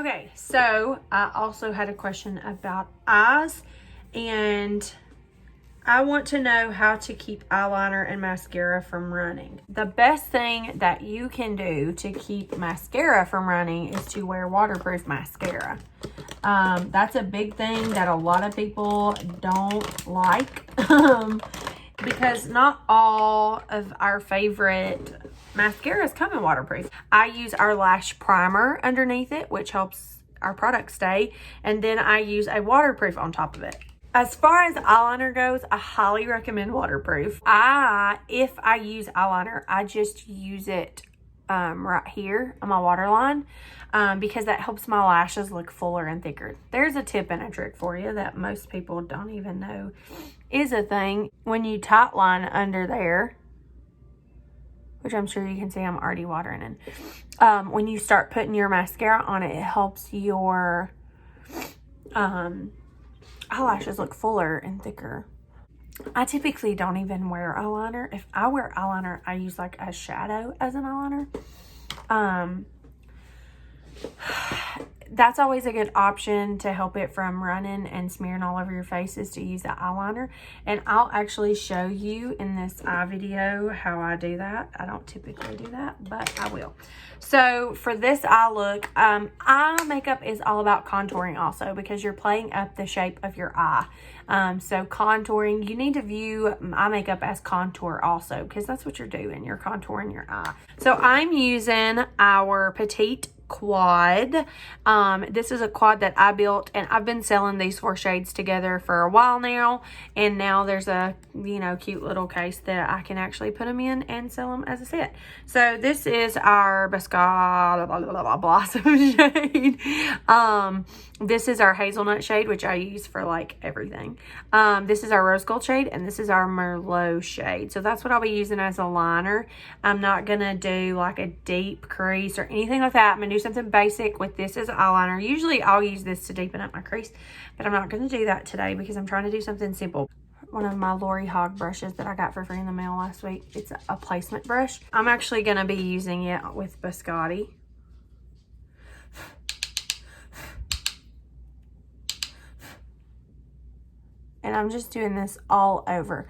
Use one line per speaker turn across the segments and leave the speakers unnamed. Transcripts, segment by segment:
Okay, so I also had a question about eyes, and I want to know how to keep eyeliner and mascara from running. The best thing that you can do to keep mascara from running is to wear waterproof mascara. That's a big thing that a lot of people don't like because not all of our favorite mascaras come in waterproof. I use our Lash primer underneath it, which helps our product stay, and then I use a waterproof on top of it. As far as eyeliner goes, I highly recommend waterproof. If I use eyeliner, I just use it right here on my waterline because that helps my lashes look fuller and thicker. There's a tip and a trick for you that most people don't even know is a thing. When you tightline under there, which I'm sure you can see I'm already watering in, when you start putting your mascara on it, it helps your eyelashes look fuller and thicker. I typically don't even wear eyeliner. If I wear eyeliner, I use like a shadow as an eyeliner. That's always a good option to help it from running and smearing all over your face, is to use the eyeliner. And I'll actually show you in this eye video how I do that. I don't typically do that, but I will. So for this eye look, eye makeup is all about contouring also, because you're playing up the shape of your eye. So contouring, you need to view eye makeup as contour also, because that's what you're doing. You're contouring your eye. So I'm using our Petite quad. This is a quad that I built, and I've been selling these 4 shades together for a while now, and now there's a cute little case that I can actually put them in and sell them as a set. So this is our Mascara Blossom shade. This is our Hazelnut shade, which I use for like everything. This is our Rose Gold shade, and this is our Merlot shade. So that's what I'll be using as a liner. I'm not gonna do like a deep crease or anything like that. I'm gonna do something basic with this as eyeliner. Usually I'll use this to deepen up my crease, but I'm not gonna do that today because I'm trying to do something simple. One of my Hogg brushes that I got for free in the mail last week. It's a placement brush. I'm actually gonna be using it with biscotti. And I'm just doing this all over.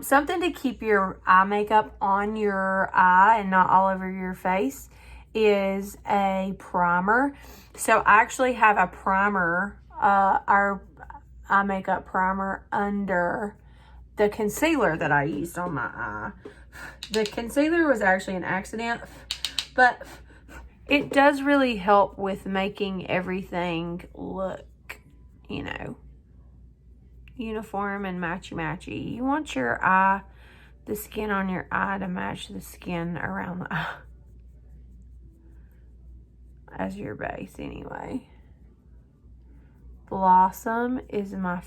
Something to keep your eye makeup on your eye and not all over your face is a primer. So I actually have a primer, our eye makeup primer, under the concealer that I used on my eye. The concealer was actually an accident, but it does really help with making everything look, uniform and matchy-matchy. You want your eye, the skin on your eye, to match the skin around the eye as your base anyway. Blossom is my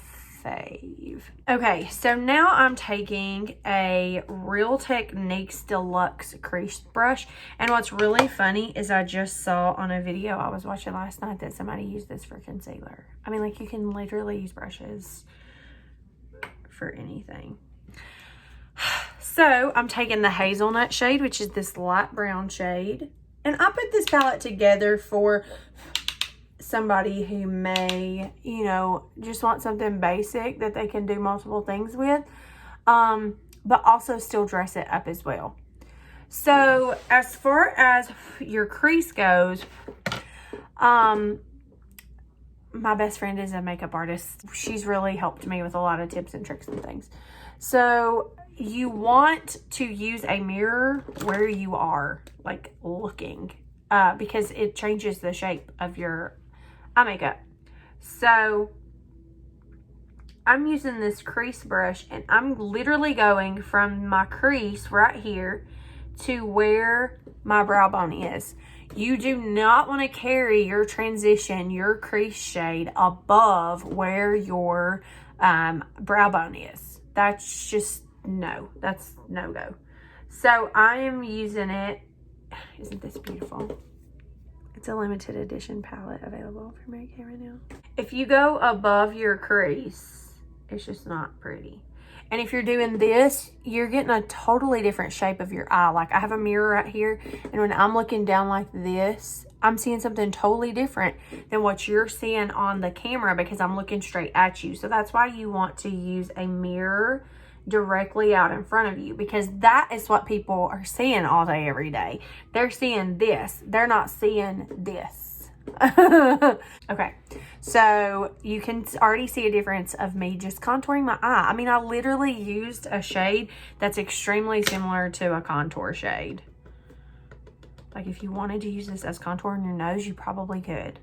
fave. Okay, so now I'm taking a Real Techniques Deluxe crease brush, and what's really funny is I just saw on a video I was watching last night that somebody used this for concealer. I mean, like, you can literally use brushes for anything. So I'm taking the Hazelnut shade, which is this light brown shade, and I put this palette together for somebody who may, just want something basic that they can do multiple things with, but also still dress it up as well. So as far as your crease goes, my best friend is a makeup artist. She's really helped me with a lot of tips and tricks and things. So you want to use a mirror where you are, like, looking, because it changes the shape of your eye makeup. So I'm using this crease brush, and I'm literally going from my crease right here to where my brow bone is. You do not want to carry your transition, your crease shade, above where your brow bone is. That's just that's no-go. So I am using it. Isn't this beautiful? It's a limited edition palette available for Mary Kay right now. If you go above your crease, it's just not pretty. And if you're doing this, you're getting a totally different shape of your eye. Like, I have a mirror right here, and when I'm looking down like this, I'm seeing something totally different than what you're seeing on the camera because I'm looking straight at you. So that's why you want to use a mirror directly out in front of you, because that is what people are seeing all day, every day. They're seeing this. They're not seeing this. Okay, so you can already see a difference of me just contouring my eye. I mean, I literally used a shade that's extremely similar to a contour shade. Like, if you wanted to use this as contour on your nose, you probably could.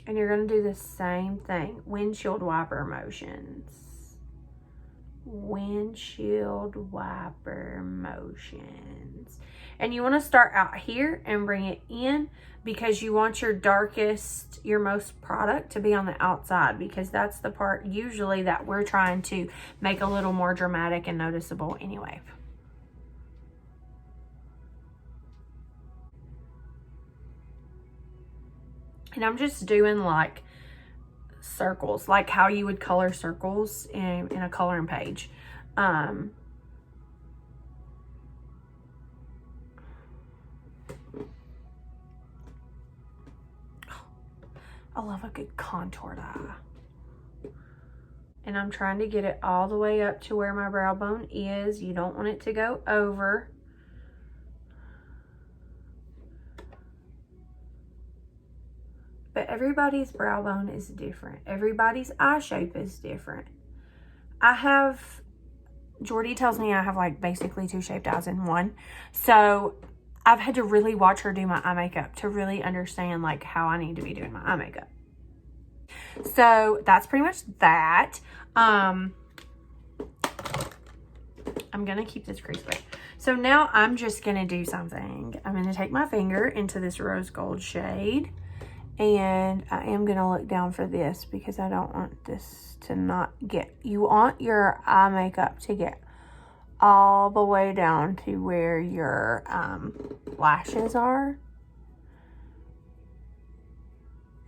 And you're going to do the same thing. Windshield wiper motions. Windshield wiper motions. And you want to start out here and bring it in, because you want your darkest, your most product to be on the outside, because that's the part usually that we're trying to make a little more dramatic and noticeable anyway. And I'm just doing like circles, like how you would color circles in a coloring page. I love a good contoured eye. And I'm trying to get it all the way up to where my brow bone is. You don't want it to go over. But everybody's brow bone is different. Everybody's eye shape is different. Jordy tells me I have like basically 2 shaped eyes in one. So I've had to really watch her do my eye makeup to really understand like how I need to be doing my eye makeup. So that's pretty much that. I'm going to keep this crease wet. So now I'm just going to do something. I'm going to take my finger into this rose gold shade. And I am going to look down for this because I don't want this to not get... You want your eye makeup to get all the way down to where your lashes are.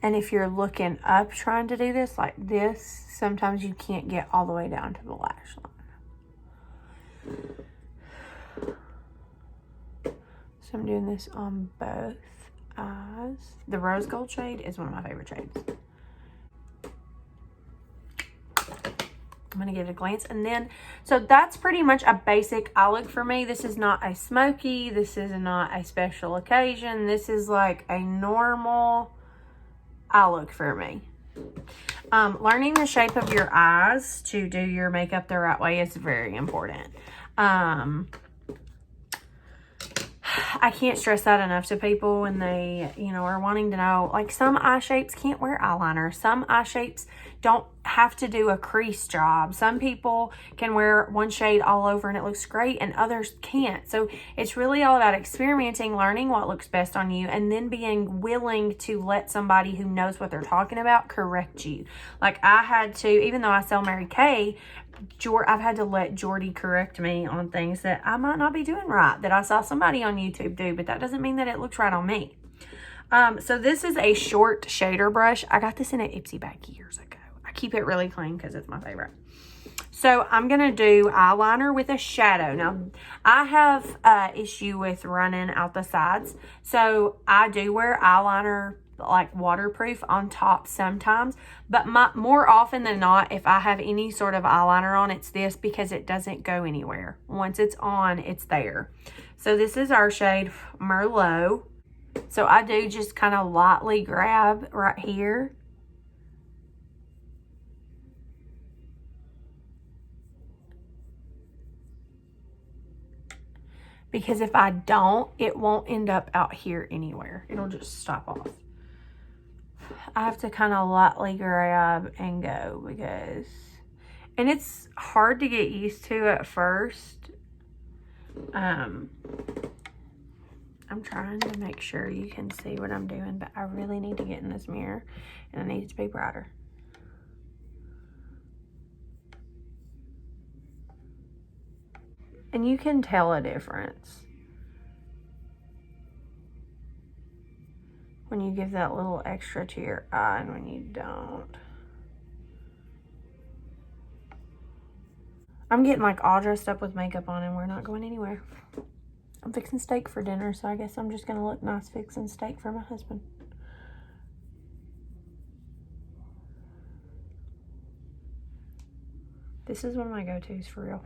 And if you're looking up trying to do this like this, sometimes you can't get all the way down to the lash line. So I'm doing this on both eyes. The rose gold shade is one of my favorite shades. I'm going to give it a glance. And then, so that's pretty much a basic eye look for me. This is not a smoky. This is not a special occasion. This is like a normal eye look for me. Learning the shape of your eyes to do your makeup the right way is very important. I can't stress that enough to people when they, you know, are wanting to know, like, some eye shapes can't wear eyeliner. Some eye shapes don't have to do a crease job. Some people can wear one shade all over and it looks great, and others can't. So it's really all about experimenting, learning what looks best on you, and then being willing to let somebody who knows what they're talking about correct you. Like, I had to, even though I sell Mary Kay, I've had to let Jordy correct me on things that I might not be doing right, that I saw somebody on YouTube do, but that doesn't mean that it looks right on me. So this is a short shader brush. I got this in an Ipsy bag years ago. I keep it really clean because it's my favorite. So I'm going to do eyeliner with a shadow. Now, I have an issue with running out the sides. So I do wear eyeliner like waterproof on top sometimes, but more often than not, if I have any sort of eyeliner on, it's this, because it doesn't go anywhere. Once it's on, it's there. So this is our shade Merlot. So I do just kind of lightly grab right here. Because if I don't, it won't end up out here anywhere. It'll just stop off. I have to kind of lightly grab and go because, and it's hard to get used to at first. I'm trying to make sure you can see what I'm doing, but I really need to get in this mirror and I need it to be brighter. And you can tell a difference when you give that little extra to your eye and when you don't. I'm getting like all dressed up with makeup on and we're not going anywhere. I'm fixing steak for dinner, so I guess I'm just gonna look nice fixing steak for my husband. This is one of my go-tos for real.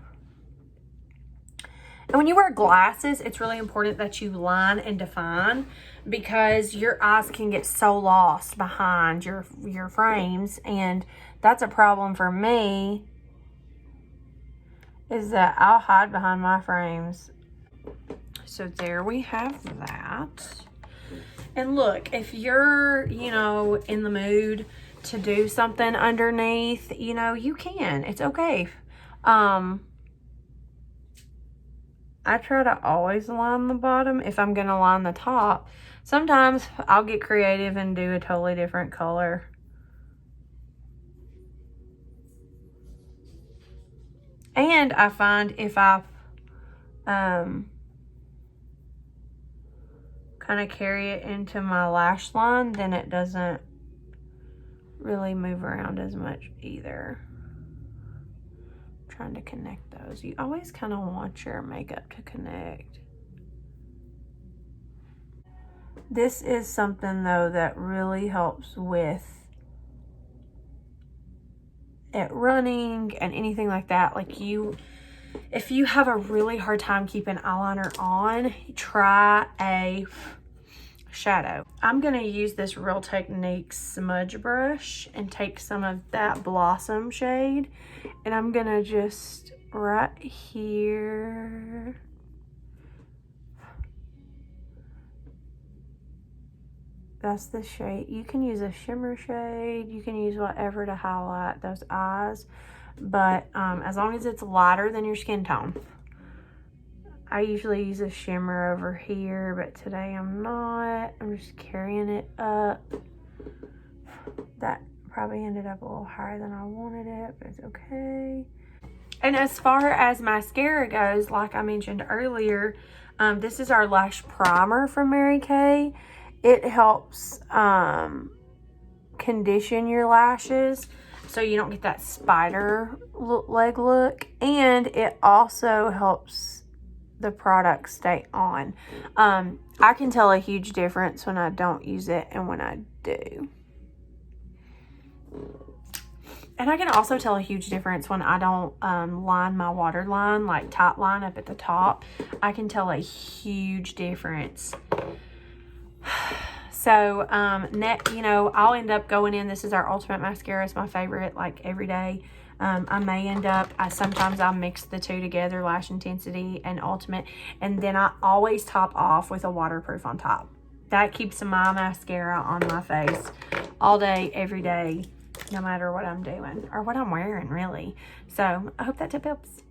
And when you wear glasses, it's really important that you line and define, because your eyes can get so lost behind your frames, and that's a problem for me, is that I'll hide behind my frames. So there we have that. And look, if you're, you know, in the mood to do something underneath, you know, you can. It's okay. I try to always line the bottom if I'm going to line the top. Sometimes I'll get creative and do a totally different color. And I find if I kind of carry it into my lash line, then it doesn't really move around as much either. Trying to connect those. You always kind of want your makeup to connect. This is something though that really helps with it running and anything like that. Like if you have a really hard time keeping eyeliner on, try a shadow. I'm going to use this Real Techniques smudge brush and take some of that Blossom shade, and I'm going to just right here, that's the shade. You can use a shimmer shade, you can use whatever to highlight those eyes, but as long as it's lighter than your skin tone. I usually use a shimmer over here, but today I'm not. I'm just carrying it up. That probably ended up a little higher than I wanted it, but it's okay. And as far as mascara goes, like I mentioned earlier, this is our Lash Primer from Mary Kay. It helps condition your lashes so you don't get that spider leg look. And it also helps the product stay on. I can tell a huge difference when I don't use it and when I do. And I can also tell a huge difference when I don't line my waterline, like top line up at the top. I can tell a huge difference. So, you know, I'll end up going in. This is our Ultimate Mascara. It's my favorite, like, every day. I may end up, sometimes I'll mix the two together, Lash Intensity and Ultimate, and then I always top off with a waterproof on top. That keeps my mascara on my face all day, every day, no matter what I'm doing or what I'm wearing, really. So I hope that tip helps.